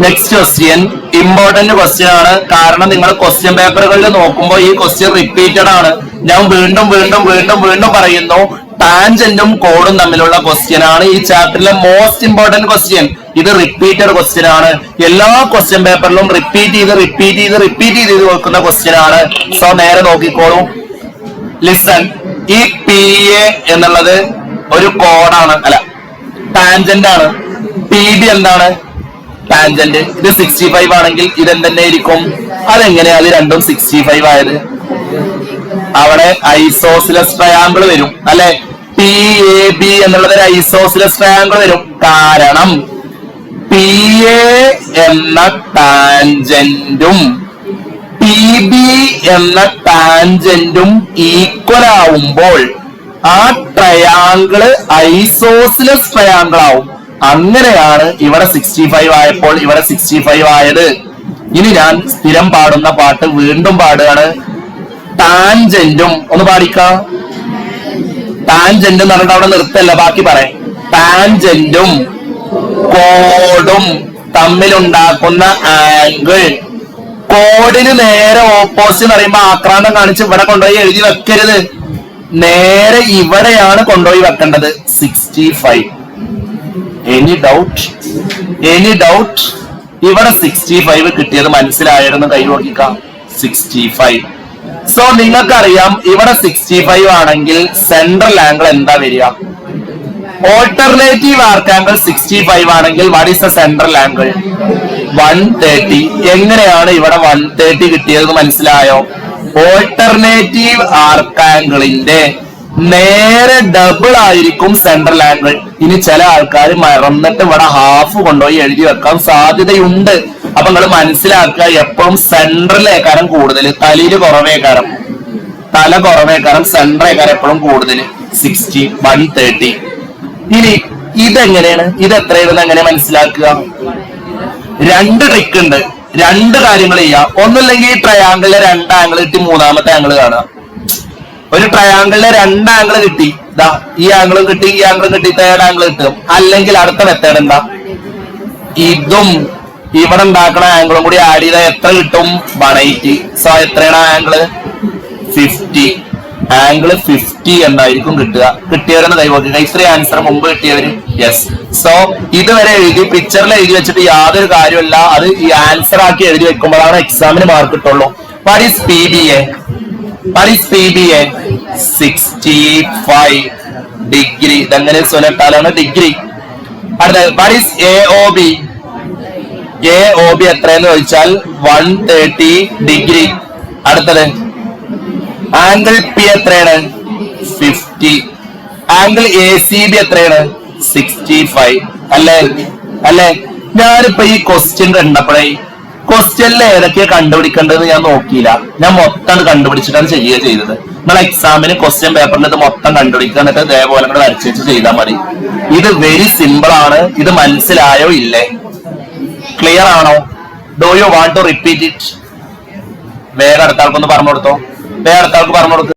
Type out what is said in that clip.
Next question important question ആണ്. കാരണം നിങ്ങൾ ക്വസ്റ്റ്യൻ പേപ്പറുകളിൽ നോക്കുമ്പോൾ ഈ ക്വസ്റ്റ്യൻ റിപ്പീറ്റഡ് ആണ്. ഞാൻ വീണ്ടും വീണ്ടും വീണ്ടും വീണ്ടും പറയുന്നു, ടാൻജന്റും കോഡും തമ്മിലുള്ള ക്വസ്റ്റ്യൻ ആണ് ഈ ചാപ്റ്ററിലെ മോസ്റ്റ് ഇമ്പോർട്ടന്റ് ക്വസ്റ്റ്യൻ. ഇത് റിപ്പീറ്റഡ് ക്വസ്റ്റ്യൻ ആണ്. എല്ലാ ക്വസ്റ്റ്യൻ പേപ്പറിലും റിപ്പീറ്റ് ചെയ്ത് വെക്കുന്ന ക്വസ്റ്റ്യൻ ആണ്. സോ നേരെ നോക്കിക്കോളൂ. ലിസൺ, ഈ പി എ എന്നുള്ളത് ഒരു കോഡാണ്, അല്ല ടാൻജന്റ് ആണ്. പി ബി എന്താണ്? ടാൻജന്റ്. ഇത് 65 ആണെങ്കിൽ ഇതെന്തെന്നെ ആയിരിക്കും? അതെങ്ങനെ അത് രണ്ടും 65 ആയത്? അവിടെ ഐസോസിലസ് ട്രയാങ്കിൾ വരും അല്ലെ. പി എ ബി എന്നുള്ളത് ഒരു ഐസോസിലസ് ട്രയാങ്കിൾ വരും. കാരണം പി എ എന്ന ടാൻജന്റും പി ബി എന്ന ടാൻജന്റും ഈക്വൽ ആവുമ്പോൾ ആ ട്രയാങ്കിള് ഐസോസിലസ് ട്രയാങ്കിൾ ആവും. അങ്ങനെയാണ് ഇവിടെ 65 ആയപ്പോൾ ഇവിടെ 65 ആയത്. ഇനി ഞാൻ സ്ഥിരം പാടുന്ന പാട്ട് വീണ്ടും പാടുകയാണ്. ടാൻജന്റും ഒന്ന് പാടിക്കാം. ടാൻജന്റ് എന്ന് പറഞ്ഞിട്ട് അവിടെ നിർത്തല്ല, ബാക്കി പറയാം. ടാൻജന്റും കോഡും തമ്മിലുണ്ടാക്കുന്ന ആംഗിൾ. കോഡിന് നേരെ ഓപ്പോസിറ്റ് എന്ന് പറയുമ്പോ ആക്രാന്തം കാണിച്ച് ഇവിടെ കൊണ്ടുപോയി എഴുതി വെക്കരുത്. നേരെ ഇവിടെയാണ് കൊണ്ടുപോയി വെക്കേണ്ടത്. 65. Any doubt? ഇവിടെ 65 കിട്ടിയത് മനസ്സിലായിരുന്നു. കൈ നോക്കിക്കാം. 65. സോ നിങ്ങൾക്കറിയാം ഇവിടെ 65 ആണെങ്കിൽ സെൻട്രൽ ആംഗിൾ എന്താ വരിക? ഓൾട്ടർനേറ്റീവ് ആർക്ക് ആംഗിൾ 65 ആണെങ്കിൽ what is the central angle? 130. എങ്ങനെയാണ് ഇവിടെ 130 കിട്ടിയത് മനസ്സിലായോ? ഓൾട്ടർനേറ്റീവ് ആർക്ക് ആംഗിളിന്റെ നേരെ ഡബിൾ ആയിരിക്കും സെൻട്രൽ ആംഗിൾ. ഇനി ചില ആൾക്കാർ മറന്നിട്ട് ഇവിടെ ഹാഫ് കൊണ്ടുപോയി എഴുതി വെക്കാൻ സാധ്യതയുണ്ട്. അപ്പൊ നിങ്ങൾ മനസ്സിലാക്കുക, എപ്പോഴും സെൻട്രലേക്കാരം കൂടുതൽ, തലയിൽ കുറവേക്കാരം, തല കുറവേക്കാരം, സെൻട്രേക്കാരം എപ്പോഴും കൂടുതൽ. 60, 130. ഇനി ഇതെങ്ങനെയാണ്, ഇത് എത്രയാണെന്ന് എങ്ങനെ മനസ്സിലാക്കുക? രണ്ട് ട്രിക്ക് ഉണ്ട്. രണ്ട് കാര്യങ്ങൾ ചെയ്യാം. ഒന്നുമില്ലെങ്കിൽ ഈ ട്രയാങ്കിളിലെ രണ്ട് ആംഗിൾ കിട്ടി മൂന്നാമത്തെ ആംഗിൾ കാണുക. ഒരു ട്രയാങ്കിളിലെ രണ്ട് ആംഗിൾ കിട്ടി, ഇതാ ഈ ആംഗിളും കിട്ടി, ഈ ആംഗിളും കിട്ടി, തേർഡ് ആംഗിൾ കിട്ടും. അല്ലെങ്കിൽ അടുത്ത മെത്തേഡ് എന്താ? ഇതും ഇവിടെ ഉണ്ടാക്കണ ആംഗിളും കൂടി ആഡ് ചെയ്താൽ എത്ര കിട്ടും? 180. സോ എത്രയാണ് ആംഗിള്? 50. ആംഗിള് 50 എന്നായിരിക്കും കിട്ടുക. കിട്ടിയവരെന്ന് കൈവോക്കി. ഇത്രയും ആൻസർ മുമ്പ് കിട്ടിയവര്? യെസ്. സോ ഇതുവരെ എഴുതി പിക്ചറിൽ എഴുതി വെച്ചിട്ട് യാതൊരു കാര്യമല്ല. അത് ഈ ആൻസർ ആക്കി എഴുതി വെക്കുമ്പോഴാണ് എക്സാമിന് മാർക്ക് കിട്ടുള്ളൂ. What is P B A? 65 degree. ഇതെങ്ങനെ സുനട്ടാലാണ് ഡിഗ്രി. അടുത്തത് what is A O B? A O B എത്രയെന്ന് ചോദിച്ചാൽ 130 ഡിഗ്രി. അടുത്തത് ആംഗിൾ പി എത്രയാണ്? 50. ആംഗിൾ എ സി ബി എത്രയാണ്? 65. അല്ലേ? ഞാനിപ്പോ ഈ ക്വസ്റ്റ്യൻ കണ്ടപ്പോഴേ ക്വസ്റ്റ്യനിൽ ഏതൊക്കെയാ കണ്ടുപിടിക്കേണ്ടത് ഞാൻ നോക്കിയില്ല. ഞാൻ മൊത്തം കണ്ടുപിടിച്ചിട്ടാണ് ചെയ്യുക ചെയ്തത്. നിങ്ങൾ എക്സാമിന് ക്വസ്റ്റ്യൻ പേപ്പറിൽ ഇത് മൊത്തം കണ്ടുപിടിക്കുക, എന്നിട്ട് ഇതേപോലെ കൂടെ വരച്ചു ചെയ്താൽ മതി. ഇത് വെരി സിമ്പിൾ ആണ്. ഇത് മനസ്സിലായോ ഇല്ലേ? ക്ലിയർ ആണോ? Do you want to repeat it? വേറെ അടുത്ത ആൾക്കൊന്ന് പറഞ്ഞു കൊടുത്തോ. വേറെ അടുത്ത ആൾക്ക് പറഞ്ഞു കൊടുക്കുക.